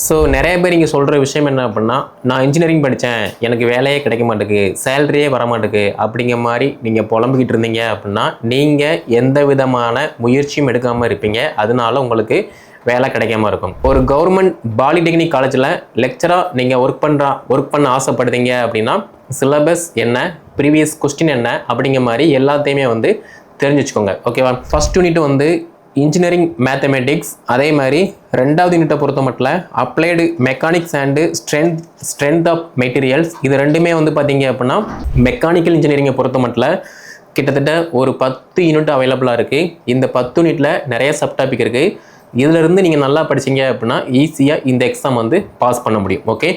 So நிறைய பேர் இங்கே சொல்கிற விஷயம் என்ன அப்படின்னா, நான் இன்ஜினியரிங் படித்தேன், எனக்கு வேலையே கிடைக்க மாட்டேங்குது, சேலரியே வர மாட்டேங்குது அப்படிங்கிற மாதிரி நீங்கள் புலம்பிக்கிட்டு இருந்தீங்க அப்படின்னா, நீங்கள் எந்த விதமான முயற்சியும் எடுக்காமல் இருப்பீங்க. அதனால உங்களுக்கு வேலை கிடைக்காம இருக்கும். ஒரு கவர்மெண்ட் பாலிடெக்னிக் காலேஜில் லெக்சராக நீங்கள் ஒர்க் பண்ண ஆசைப்படுறீங்க அப்படின்னா, சிலபஸ் என்ன, ப்ரீவியஸ் கொஸ்டின் என்ன அப்படிங்கிற மாதிரி எல்லாத்தையுமே வந்து தெரிஞ்சு வச்சுக்கோங்க. ஓகேவா? ஃபர்ஸ்ட் யூனிட் வந்து இன்ஜினியரிங் மேத்தமெட்டிக்ஸ், அதே மாதிரி ரெண்டாவது யூனிட்டை பொறுத்த மட்டும் applied mechanics and strength of materials. இது ரெண்டுமே வந்து பார்த்தீங்க அப்படின்னா மெக்கானிக்கல் இன்ஜினியரிங்கை பொறுத்த மட்டும் கிட்டத்தட்ட ஒரு 10 யூனிட் அவைலபிளாக இருக்குது. இந்த 10 யூனிட்டில் நிறைய சப்டாபிக் இருக்குது. இதிலிருந்து நீங்கள் நல்லா படிச்சிங்க அப்படின்னா ஈஸியாக இந்த எக்ஸாம் வந்து பாஸ் பண்ண முடியும். ஓகே,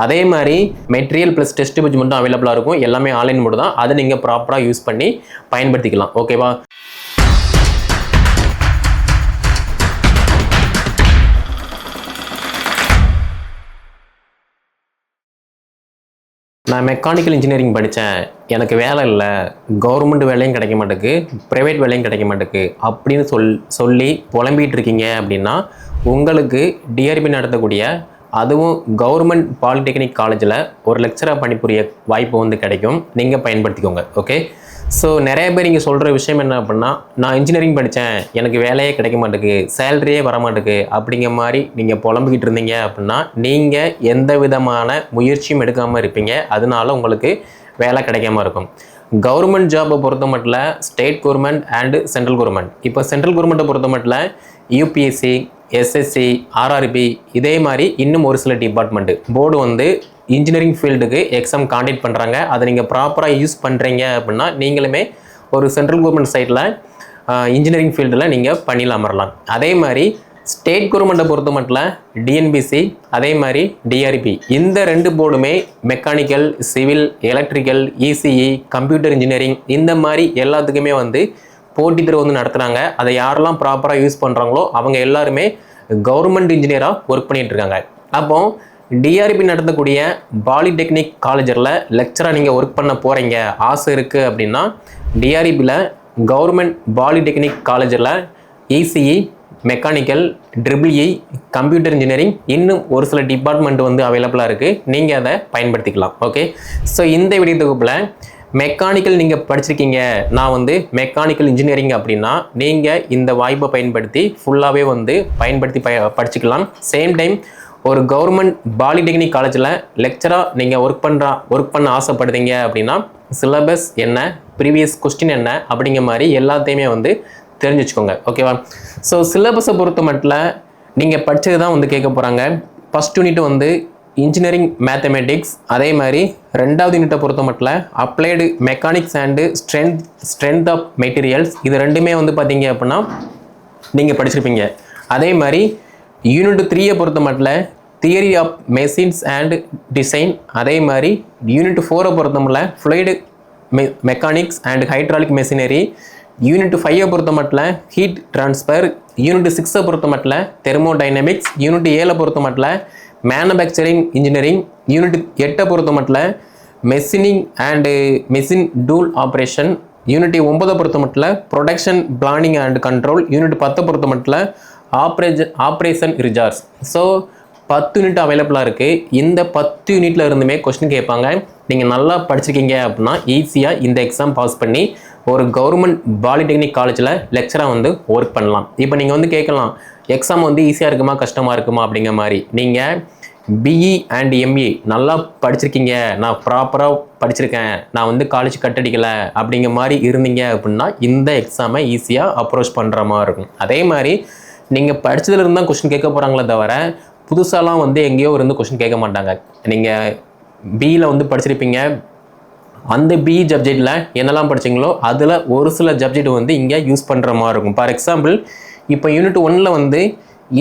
அதே மாதிரி மெட்டீரியல் ப்ளஸ் டெஸ்ட் பேஜ் மட்டும் அவைலபிளாக இருக்கும். எல்லாமே ஆன்லைன் மோடு தான். அதை நீங்கள் ப்ராப்பராக யூஸ் பண்ணி பயன்படுத்திக்கலாம். ஓகேவா? நான் மெக்கானிக்கல் இன்ஜினியரிங் படித்தேன், எனக்கு வேலை இல்லை, கவர்மெண்ட் வேலையும் கிடைக்க மாட்டேங்குது, ப்ரைவேட் வேலையும் கிடைக்க மாட்டேங்குது அப்படின்னு சொல்லி புலம்பிகிட்டு இருக்கீங்க அப்படின்னா, உங்களுக்கு டிஆர்பி நடத்தக்கூடிய அதுவும் கவர்மெண்ட் பாலிடெக்னிக் காலேஜில் ஒரு லெக்சராக பணிபுரிய வாய்ப்பு வந்து கிடைக்கும். நீங்கள் பயன்படுத்திக்கோங்க. ஓகே, ஸோ நிறைய பேர் இங்கே சொல்கிற விஷயம் என்ன அப்படின்னா, நான் இன்ஜினியரிங் படித்தேன், எனக்கு வேலையே கிடைக்க மாட்டேங்குது, சேலரியே வர மாட்டேங்குது அப்படிங்கிற மாதிரி நீங்கள் புலம்பிக்கிட்டு இருந்தீங்க அப்படின்னா, நீங்கள் எந்த விதமான முயற்சியும் எடுக்காமல் இருப்பீங்க. அதனால உங்களுக்கு வேலை கிடைக்காம இருக்கும். கவர்மெண்ட் ஜாப்பை பொறுத்த மட்டும் state government and central government. இப்போ சென்ட்ரல் கவர்மெண்ட்டை பொறுத்த மட்டும் யூபிஎஸ்சி, எஸ்எஸ்சி, ஆர்ஆர்பி, இதே மாதிரி இன்னும் ஒரு சில டிபார்ட்மெண்ட்டு போர்டு வந்து இன்ஜினியரிங் ஃபீல்டுக்கு எக்ஸாம் காண்டக்ட் பண்ணுறாங்க. அதை நீங்கள் ப்ராப்பராக யூஸ் பண்ணுறீங்க அப்படின்னா நீங்களுமே ஒரு சென்ட்ரல் கவர்மெண்ட் சைடில் இன்ஜினியரிங் ஃபீல்டில் நீங்கள் பண்ணியில் அமரலாம். அதே மாதிரி ஸ்டேட் கவர்மெண்ட்டை பொறுத்த மட்டும் டிஎன்பிசி, அதே மாதிரி டிஆர்பி, இந்த 2 போர்டுமே mechanical, civil, electrical, ECE, computer engineering, இந்த மாதிரி எல்லாத்துக்குமே வந்து போட்டித் தேர்வு வந்து நடத்துகிறாங்க. அதை யாரெல்லாம் ப்ராப்பராக யூஸ் பண்ணுறாங்களோ அவங்க எல்லாருமே கவர்மெண்ட் இன்ஜினியராக ஒர்க் பண்ணிகிட்டு இருக்காங்க. அப்போ டிஆர்பி நடத்தக்கூடிய பாலிடெக்னிக் காலேஜில் லெக்சராக நீங்கள் ஒர்க் பண்ண போகிறீங்க, ஆசை இருக்குது அப்படின்னா, டிஆர்பியில் கவர்மெண்ட் பாலிடெக்னிக் காலேஜில் ECE, mechanical, triple E, computer engineering, இன்னும் ஒரு சில டிபார்ட்மெண்ட் வந்து அவைலபிளாக இருக்குது. நீங்கள் அதை பயன்படுத்திக்கலாம். ஓகே, ஸோ இந்த வீடியோ தொகுப்பில் மெக்கானிக்கல் நீங்கள் படிச்சிருக்கீங்க, நான் வந்து மெக்கானிக்கல் இன்ஜினியரிங் அப்படின்னா நீங்கள் இந்த வாய்ப்பை பயன்படுத்தி ஃபுல்லாகவே வந்து படிச்சுக்கலாம். சேம் டைம் ஒரு கவர்மெண்ட் பாலிடெக்னிக் காலேஜில் லெக்சராக நீங்கள் ஒர்க் பண்ண ஆசைப்படுறீங்க அப்படின்னா சிலபஸ் என்ன, ப்ரீவியஸ் கொஸ்டின் என்ன அப்படிங்கிற மாதிரி எல்லாத்தையுமே வந்து தெரிஞ்சு வச்சுக்கோங்க. ஓகேவா? ஸோ சிலபஸை பொறுத்த மட்டும் நீங்கள் படித்தது தான் வந்து கேட்க போகிறாங்க. ஃபஸ்ட் யூனிட் வந்து இன்ஜினியரிங் மேத்தமெட்டிக்ஸ், அதே மாதிரி ரெண்டாவது யூனிட்டை பொறுத்த மட்டும் applied mechanics and strength of materials. இது ரெண்டுமே வந்து பார்த்தீங்க அப்படின்னா நீங்கள் படிச்சிருப்பீங்க. அதே மாதிரி யூனிட் 3 பொறுத்த மட்டும் theory of machines and design, அதே மாதிரி யூனிட் 4 பொறுத்த மட்டும் fluid mechanics and hydraulic machinery, unit 5 பொறுத்த மட்டும் ஹீட் ட்ரான்ஸ்ஃபர், யூனிட் 6 பொறுத்த மட்டும் தெர்மோடைனமிக்ஸ், யூனிட் 7 பொறுத்த மட்டும் மேனுஃபேக்சரிங் இன்ஜினியரிங், யூனிட் 8 பொறுத்த மட்டும் machining and machine tool operation, unit 9 பொறுத்த மட்டும் production planning and control, unit 10 பொறுத்த மட்டும் ஆப்ரேஷன் ரிசார்ட்ஸ். ஸோ 10 யூனிட் அவைலபிளாக இருக்குது. இந்த 10 யூனிட்டில் இருந்துமே கொஸ்டின் கேட்பாங்க. நீங்கள் நல்லா படிச்சிருக்கீங்க அப்படின்னா ஈஸியாக இந்த எக்ஸாம் பாஸ் பண்ணி ஒரு கவர்மெண்ட் பாலிடெக்னிக் காலேஜில் லெக்சராக வந்து ஒர்க் பண்ணலாம். இப்போ நீங்கள் வந்து கேட்கலாம், எக்ஸாம் வந்து ஈஸியாக இருக்குமா கஷ்டமாக இருக்குமா அப்படிங்கிற மாதிரி. நீங்கள் பிஇ அண்ட் எம்இ நல்லா படிச்சிருக்கீங்க, நான் ப்ராப்பராக படிச்சிருக்கேன், நான் வந்து காலேஜ் கட்டடிக்கலை அப்படிங்கிற மாதிரி இருந்தீங்க அப்படின்னா இந்த எக்ஸாமை ஈஸியாக அப்ரோச் பண்ணுற மாதிரி இருக்கும். அதே மாதிரி நீங்கள் படித்ததுல இருந்தால் கொஸ்டின் கேட்க போகிறாங்களே தவிர புதுசாலாம் வந்து எங்கேயோ இருந்து கொஸ்டின் கேட்க மாட்டாங்க. நீங்கள் பிஇயில் வந்து படிச்சிருப்பீங்க, அந்த பிஇ சப்ஜெக்டில் என்னெல்லாம் படிச்சிங்களோ அதில் ஒரு சில சப்ஜெக்ட் வந்து இங்கே யூஸ் பண்ணுற மாதிரி இருக்கும். ஃபார் எக்ஸாம்பிள் இப்போ யூனிட் 1 வந்து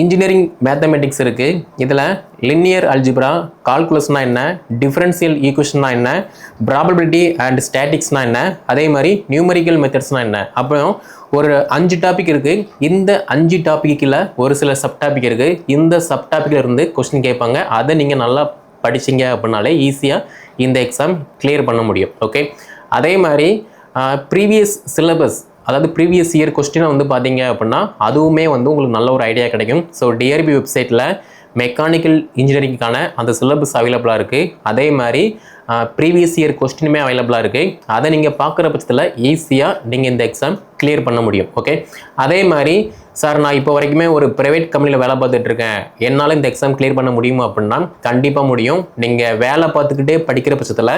இன்ஜினியரிங் மேத்தமெட்டிக்ஸ் இருக்குது. இதில் லினியர் அல்ஜிப்ரா, கால்குலஸ்னால் என்ன, டிஃபரன்ஷியல் ஈக்குவேஷன்னா என்ன, ப்ராபபிலிட்டி அண்ட் ஸ்டாட்டிக்ஸ்னால் என்ன, அதே மாதிரி நியூமரிக்கல் மெத்தட்ஸ்னால் என்ன, அப்புறம் ஒரு 5 டாபிக் இருக்குது. இந்த 5 டாப்பிக்கில் ஒரு சில சப்டாபிக் இருக்குது. இந்த சப்டாபிக்கில் இருந்து கொஸ்டின் கேட்பாங்க. அதை நீங்கள் நல்லா படிச்சிங்க அப்படின்னாலே ஈஸியாக இந்த எக்ஸாம் கிளியர் பண்ண முடியும். ஓகே, அதே மாதிரி ப்ரீவியஸ் சிலபஸ், அதாவது ப்ரீவியஸ் இயர் கொஸ்டினை வந்து பார்த்தீங்க அப்படின்னா அதுவுமே வந்து உங்களுக்கு நல்ல ஒரு ஐடியா கிடைக்கும். ஸோ டிஆர்பி வெப்சைட்டில் மெக்கானிக்கல் இன்ஜினியரிங்கான அந்த சிலபஸ் அவைலபிளாக இருக்குது. அதே மாதிரி ப்ரீவியஸ் இயர் கொஸ்டினுமே அவைலபிளாக இருக்குது. அதை நீங்கள் பார்க்குற பட்சத்தில் ஈஸியாக நீங்கள் இந்த எக்ஸாம் கிளியர் பண்ண முடியும். ஓகே, அதே மாதிரி சார் நான் இப்போ வரைக்குமே ஒரு ப்ரைவேட் கம்பெனியில் வேலை பார்த்துட்ருக்கேன், என்னால் இந்த எக்ஸாம் கிளியர் பண்ண முடியுமா அப்படின்னா கண்டிப்பாக முடியும். நீங்கள் வேலை பார்த்துக்கிட்டே படிக்கிற பட்சத்தில்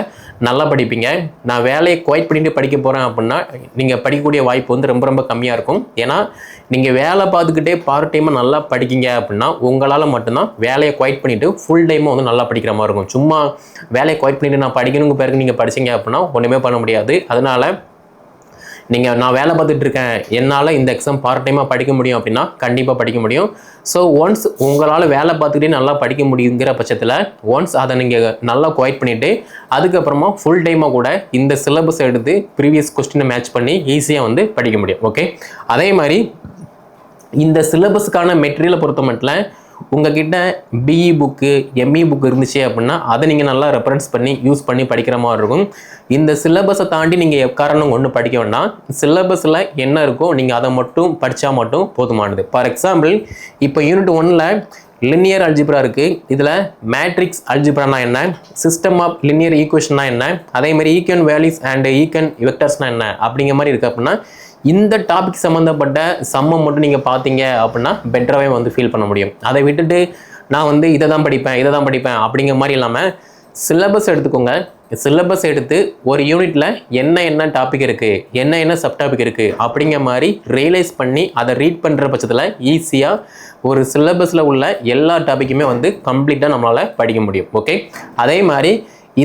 நல்லா படிப்பீங்க. நான் வேலையை குவைட் பண்ணிட்டு படிக்க போகிறேன் அப்படின்னா நீங்கள் படிக்கக்கூடிய வாய்ப்பு வந்து ரொம்ப ரொம்ப கம்மியாக இருக்கும். ஏன்னா நீங்கள் வேலை பார்த்துக்கிட்டே பார்ட் டைமாக நல்லா படிக்கிங்க அப்படின்னா உங்களால் மட்டும்தான் வேலையை குவைட் பண்ணிவிட்டு ஃபுல் டைமாக வந்து நல்லா படிக்கிற மாதிரி இருக்கும். சும்மா வேலையை குவைட் பண்ணிவிட்டு நான் படிக்கணுங்க பிறகு நீங்கள் படிச்சிங்க அப்படின்னா ஒன்றுமே பண்ண முடியாது. அதனால் நீங்கள் நான் வேலை பார்த்துட்டு இருக்கேன், என்னால் இந்த எக்ஸாம் பார்ட் டைமாக படிக்க முடியும் அப்படின்னா கண்டிப்பாக படிக்க முடியும். ஸோ ஒன்ஸ் உங்களால் வேலை பார்த்துக்கிட்டே நல்லா படிக்க முடியுங்கிற பட்சத்தில் ஒன்ஸ் அதை நீங்கள் நல்லா குவைட் பண்ணிவிட்டு அதுக்கப்புறமா ஃபுல் டைமாக கூட இந்த சிலபஸ் எடுத்து ப்ரீவியஸ் கொஸ்டினை மேட்ச் பண்ணி ஈஸியாக வந்து படிக்க முடியும். ஓகே, அதே மாதிரி இந்த சிலபஸுக்கான மெட்டீரியலை பொறுத்த மட்டும் உங்ககிட்ட பிஇ புக்கு எம்இ புக்கு இருந்துச்சு அப்படின்னா அதை நீங்கள் நல்லா ரெஃபரன்ஸ் பண்ணி யூஸ் பண்ணி படிக்கிற மாதிரி இருக்கும். இந்த சிலபஸை தாண்டி நீங்கள் எக்காரணம் ஒன்று படிக்க வேண்டாம். சிலபஸில் என்ன இருக்கோ நீங்கள் அதை மட்டும் படித்தா மட்டும் போதுமானது. ஃபார் எக்ஸாம்பிள் இப்போ யூனிட் 1ல் லினியர் அல்ஜிப்ரா இருக்குது. இதில் மேட்ரிக்ஸ் அல்ஜிப்ரானா என்ன, சிஸ்டம் ஆஃப் லினியர் ஈக்குவேஷன்னா என்ன, அதேமாதிரி ஈக்குவன் வேல்யூஸ் அண்ட் ஈக்குவன் வெக்டர்ஸ்னா என்ன அப்படிங்கிற மாதிரி இருக்குது. அப்படின்னா இந்த டாபிக் சம்மந்தப்பட்ட சம்மம் மட்டும் நீங்கள் பார்த்தீங்க அப்படின்னா பெட்டராகவே வந்து ஃபீல் பண்ண முடியும். அதை விட்டுட்டு நான் வந்து இதை தான் படிப்பேன் அப்படிங்கிற மாதிரி இல்லாமல் சிலபஸ் எடுத்துக்கோங்க. சிலபஸ் எடுத்து ஒரு யூனிட்டில் என்ன டாபிக் இருக்குது, என்ன சப் டாபிக் இருக்குது அப்படிங்கிற மாதிரி ரியலைஸ் பண்ணி அதை ரீட் பண்ணுற பட்சத்தில் ஈஸியாக ஒரு சிலபஸில் உள்ள எல்லா டாப்பிக்குமே வந்து கம்ப்ளீட்டாக நம்மளால் படிக்க முடியும். ஓகே, அதே மாதிரி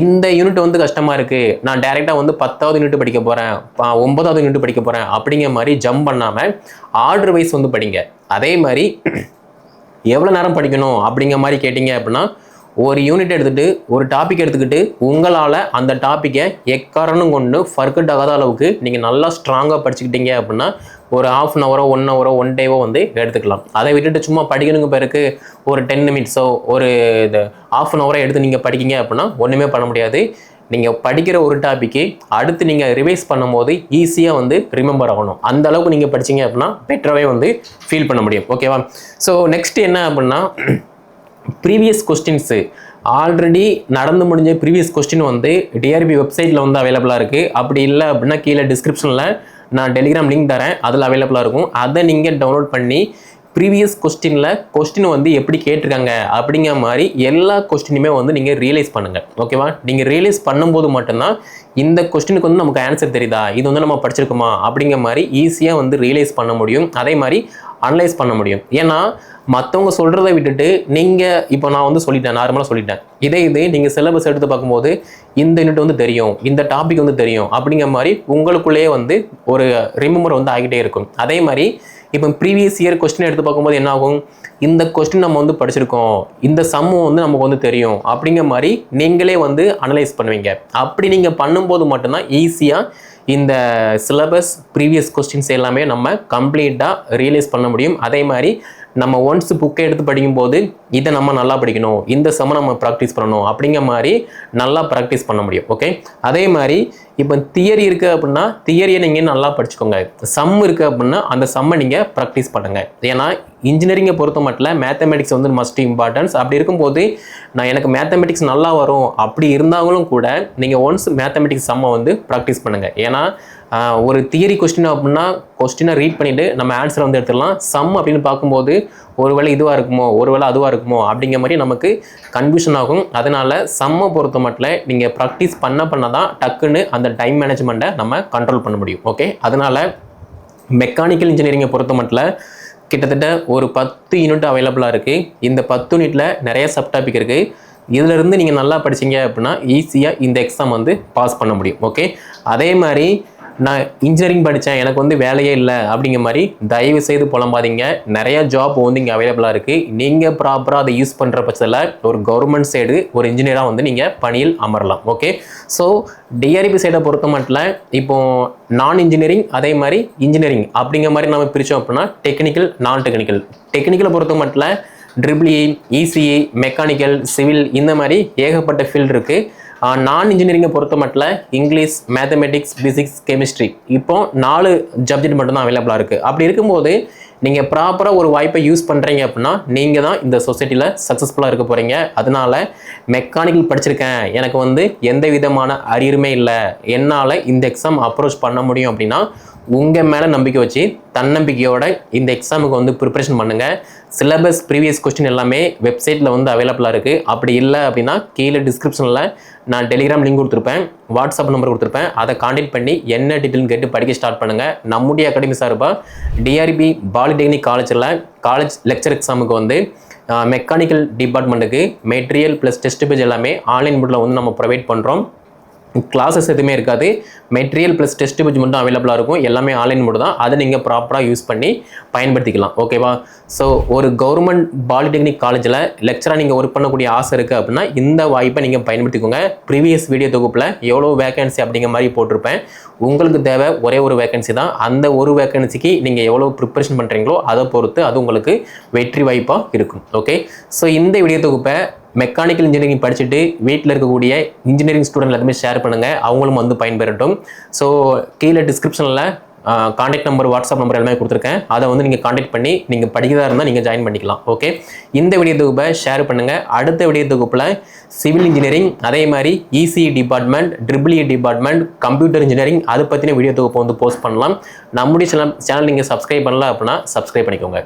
இந்த யூனிட் வந்து கஷ்டமாக இருக்குது, நான் டைரெக்டாக வந்து 10வது யூனிட் படிக்க போகிறேன், 9வது யூனிட் படிக்க போகிறேன் அப்படிங்கிற மாதிரி ஜம்ப் பண்ணாமல் ஆர்டர் வைஸ் வந்து படிங்க. அதே மாதிரி எவ்வளோ நேரம் படிக்கணும் அப்படிங்கிற மாதிரி கேட்டிங்க அப்படின்னா ஒரு யூனிட் எடுத்துகிட்டு ஒரு டாபிக் எடுத்துக்கிட்டு உங்களால் அந்த டாப்பிக்கை எக்காரணம் கொண்டு ஃபர்கட் ஆகாத அளவுக்கு நீங்கள் நல்லா ஸ்ட்ராங்காக படிச்சுக்கிட்டீங்க அப்படின்னா ஒரு ½ அன் ஹவரோ 1 ஹவரோ 1 டேவோ வந்து எடுத்துக்கலாம். அதை விட்டுட்டு சும்மா படிக்கணுங்க பிறகு ஒரு 10 நிமிட்ஸோ ஒரு ½ அன் ஹவரோ எடுத்து நீங்கள் படிக்கிங்க அப்படின்னா ஒன்றுமே பண்ண முடியாது. நீங்கள் படிக்கிற ஒரு டாப்பிக்கு அடுத்து நீங்கள் ரிவைஸ் பண்ணும்போது ஈஸியாக வந்து ரிமெம்பர் ஆகணும். அந்த அளவுக்கு நீங்கள் படிச்சிங்க அப்படின்னா பெட்டராகவே வந்து ஃபீல் பண்ண முடியும். ஓகேவா? ஸோ நெக்ஸ்ட் என்ன அப்படின்னா ப்ரீவியஸ் கொஸ்டின்ஸு ஆல்ரெடி நடந்து முடிஞ்ச ப்ரீவியஸ் கொஸ்டின் வந்து டிஆர்பி வெப்சைட்டில் வந்து அவைலபிளாக இருக்குது. அப்படி இல்லை அப்படின்னா கீழே டிஸ்கிரிப்ஷனில் நான் டெலிகிராம் லிங்க் தரேன், அதில் அவைலபிளாக இருக்கும். அதை நீங்கள் டவுன்லோட் பண்ணி ப்ரீவியஸ் கொஸ்டின் வந்து எப்படி கேட்டிருக்காங்க அப்படிங்கிற மாதிரி எல்லா கொஸ்டினுமே வந்து நீங்கள் ரியலைஸ் பண்ணுங்கள். ஓகேவா? நீங்கள் ரியலைஸ் பண்ணும்போது மட்டும்தான் இந்த கொஸ்டினுக்கு வந்து நமக்கு ஆன்சர் தெரியுதா, இது வந்து நம்ம படிச்சிருக்கோமா அப்படிங்கிற மாதிரி ஈஸியாக வந்து ரியலைஸ் பண்ண முடியும். அதே மாதிரி அனலைஸ் பண்ண முடியும். ஏன்னா மற்றவங்க சொல்கிறத விட்டுட்டு நீங்கள் இப்போ நான் வந்து சொல்லிட்டேன், நார்மலாக சொல்லிட்டேன், இது நீங்கள் சிலபஸ் எடுத்து பார்க்கும்போது இந்த யூனிட் வந்து தெரியும், இந்த டாபிக் வந்து தெரியும் அப்படிங்கிற மாதிரி உங்களுக்குள்ளேயே வந்து ஒரு ரிமெம்பர் வந்து ஆகிட்டே இருக்கும். அதே மாதிரி இப்போ ப்ரீவியஸ் இயர் கொஸ்டின் எடுத்து பார்க்கும்போது என்ன ஆகும், இந்த கொஸ்டின் நம்ம வந்து படிச்சிருக்கோம், இந்த சம்மு வந்து நமக்கு வந்து தெரியும் அப்படிங்கிற மாதிரி நீங்களே வந்து அனலைஸ் பண்ணுவீங்க. அப்படி நீங்கள் பண்ணும்போது மட்டும்தான் ஈஸியாக இந்த சிலபஸ் ப்ரீவியஸ் கொஸ்டின்ஸ் எல்லாமே நம்ம கம்ப்ளீட்டாக ரியலைஸ் பண்ண முடியும். அதே மாதிரி நம்ம ஒன்ஸ் புக்கை எடுத்து படிக்கும்போது இதை நம்ம நல்லா படிக்கணும், இந்த சம்மை நம்ம ப்ராக்டிஸ் பண்ணணும் அப்படிங்கிற மாதிரி நல்லா ப்ராக்டிஸ் பண்ண முடியும். ஓகே, அதே மாதிரி இப்போ தியரி இருக்குது அப்படின்னா தியரியை நீங்கள் நல்லா படிச்சுக்கோங்க. சம் இருக்குது அப்படின்னா அந்த சம்மை நீங்கள் ப்ராக்டிஸ் பண்ணுங்கள். ஏன்னா இன்ஜினியரிங்கை பொறுத்த மட்டும் மேத்தமெட்டிக்ஸ் வந்து மஸ்ட் இம்பார்ட்டன்ஸ். அப்படி இருக்கும்போது எனக்கு மேத்தமெட்டிக்ஸ் நல்லா வரும் அப்படி இருந்தாலும் கூட நீங்கள் ஒன்ஸ் மேத்தமெட்டிக்ஸ் சம்மை வந்து ப்ராக்டிஸ் பண்ணுங்கள். ஏன்னா ஒரு தியரி கொஸ்டின் அப்படின்னா கொஸ்டினை ரீட் பண்ணிவிட்டு நம்ம ஆன்சரை வந்து எடுத்துடலாம். சம் அப்படின்னு பார்க்கும்போது ஒருவேளை இதுவாக இருக்குமோ ஒருவேளை அதுவாக இருக்குமோ அப்படிங்கிற மாதிரி நமக்கு கன்ஃபியூஷன் ஆகும். அதனால் சம்மை பொறுத்த மட்டும் நீங்கள் ப்ராக்டிஸ் பண்ண தான் டக்குன்னு அந்த டைம் மேனேஜ்மெண்ட்டை நம்ம கண்ட்ரோல் பண்ண முடியும். ஓகே, அதனால் மெக்கானிக்கல் இன்ஜினியரிங்கை பொறுத்த மட்டும் கிட்டத்தட்ட ஒரு 10 யூனிட் அவைலபிளாக இருக்குது. இந்த 10 யூனிட்டில் நிறைய சப் டாபிக் இருக்குது. இதிலிருந்து நீங்கள் நல்லா படிச்சிங்க அப்படின்னா ஈஸியாக இந்த எக்ஸாம் வந்து பாஸ் பண்ண முடியும். ஓகே, அதே மாதிரி நான் இன்ஜினியரிங் படித்தேன் எனக்கு வந்து வேலையே இல்லை அப்படிங்கிற மாதிரி தயவு செய்து புலம்பாதீங்க. நிறையா ஜாப் வந்து இங்கே அவைலபிளாக இருக்குது. நீங்கள் ப்ராப்பராக அதை யூஸ் பண்ணுற பட்சத்தில் ஒரு கவர்மெண்ட் சைடு ஒரு இன்ஜினியராக வந்து நீங்கள் பணியில் அமரலாம். ஓகே, ஸோ டிஆர்பி சைடை பொறுத்த மட்டும் இப்போது நான் இன்ஜினியரிங் அதே மாதிரி இன்ஜினியரிங் அப்படிங்கிற மாதிரி நம்ம பிரித்தோம் அப்படின்னா டெக்னிக்கல் நான் டெக்னிக்கலை பொறுத்த மட்டும் EEE, ECE, மெக்கானிக்கல், சிவில் இந்த மாதிரி ஏகப்பட்ட ஃபீல்டு இருக்குது. நான் இன்ஜினியரிங்கை பொறுத்த மட்டும் இங்கிலீஷ், மேத்தமெட்டிக்ஸ், பிசிக்ஸ், கெமிஸ்ட்ரி இப்போ 4 சப்ஜெக்ட் மட்டும்தான் அவைலபிளாக இருக்குது. அப்படி இருக்கும்போது நீங்கள் ப்ராப்பராக ஒரு வாய்ப்பை யூஸ் பண்ணுறீங்க அப்படின்னா நீங்கள் தான் இந்த சொசைட்டியில் சக்ஸஸ்ஃபுல்லாக இருக்க போகிறீங்க. அதனால மெக்கானிக்கல் படிச்சிருக்கேன், எனக்கு வந்து எந்த விதமான அரியருமே இல்லை, என்னால் இந்த எக்ஸாம் அப்ரோச் பண்ண முடியும் அப்படின்னா உங்கள் மேலே நம்பிக்கை வச்சு தன்னம்பிக்கையோட இந்த எக்ஸாமுக்கு வந்து ப்ரிப்பரேஷன் பண்ணுங்கள். சிலபஸ் ப்ரீவியஸ் கொஸ்டின் எல்லாமே வெப்சைட்டில் வந்து அவைலபிளாக இருக்குது. அப்படி இல்லை அப்படின்னா கீழே டிஸ்கிரிப்ஷனில் நான் டெலிகிராம் லிங்க் கொடுத்துருப்பேன், வாட்ஸ்அப் நம்பர் கொடுத்துருப்பேன். அதை கான்டாக்ட் பண்ணி என்ன டீட்டெயில்னு கேட்டு படிக்க ஸ்டார்ட் பண்ணுங்கள். நம்முடைய அகாடமி சார்பாக டிஆர்பி பாலிடெக்னிக் காலேஜ் லெக்சர் எக்ஸாமுக்கு வந்து மெக்கானிக்கல் டிபார்ட்மெண்ட்டுக்கு மெட்டீரியல் ப்ளஸ் டெஸ்ட் பேஜ் எல்லாமே ஆன்லைன் மோடில் வந்து நம்ம ப்ரொவைட் பண்ணுறோம். கிளாஸஸ் எதுவுமே இருக்காது, மெட்டீரியல் ப்ளஸ் டெஸ்ட் பேஜ் மட்டும் அவைலபிளாக இருக்கும். எல்லாமே ஆன்லைன் மோடு தான், அதை நீங்கள் ப்ராப்பராக யூஸ் பண்ணி பயன்படுத்திக்கலாம். ஓகேவா? ஸோ ஒரு கவர்மெண்ட் பாலிடெக்னிக் காலேஜில் லெக்சராக நீங்கள் ஒர்க் பண்ணக்கூடிய ஆசை இருக்குது அப்படின்னா இந்த வாய்ப்பை நீங்கள் பயன்படுத்திக்கோங்க. ப்ரீவியஸ் வீடியோ தொகுப்பில் எவ்வளோ வேகன்சி அப்படிங்கிற மாதிரி போட்டிருப்பேன். உங்களுக்கு தேவை ஒரே ஒரு வேகன்சி தான். அந்த ஒரு வேகன்சிக்கு நீங்கள் எவ்வளோ ப்ரிப்பரேஷன் பண்ணுறீங்களோ அதை பொறுத்து அது உங்களுக்கு வெற்றி வாய்ப்பாக இருக்கும். ஓகே, ஸோ இந்த வீடியோ தொகுப்பை மெக்கானிக்கல் இன்ஜினியரிங் படிச்சுட்டு வீட்டில் இருக்கக்கூடிய இன்ஜினியரிங் ஸ்டூடெண்ட் எல்லாமே ஷேர் பண்ணுங்கள், அவங்களும் வந்து பயன்பெறட்டும். ஸோ கீழே டிஸ்கிரிப்ஷனில் கான்டாக்ட் நம்பர், வாட்ஸ்அப் நம்பர் எல்லாமே கொடுத்துருக்கேன். அதை வந்து நீங்கள் கான்டாக்ட் பண்ணி நீங்கள் படிக்கிறதா இருந்தால் நீங்கள் ஜாயின் பண்ணிக்கலாம். ஓகே, இந்த வீடியோ தொகுப்பை ஷேர் பண்ணுங்கள். அடுத்த வீடியோ தொகுப்பில் சிவில் இன்ஜினியரிங், அதே மாதிரி ECE department, EEE department, computer engineering, அதை பற்றின வீடியோ தொகுப்பை வந்து போஸ்ட் பண்ணலாம். நம்முடைய சேனல் நீங்கள் சப்ஸ்கிரைப் பண்ணல அப்படின்னா சப்ஸ்கிரைப் பண்ணிக்கோங்க.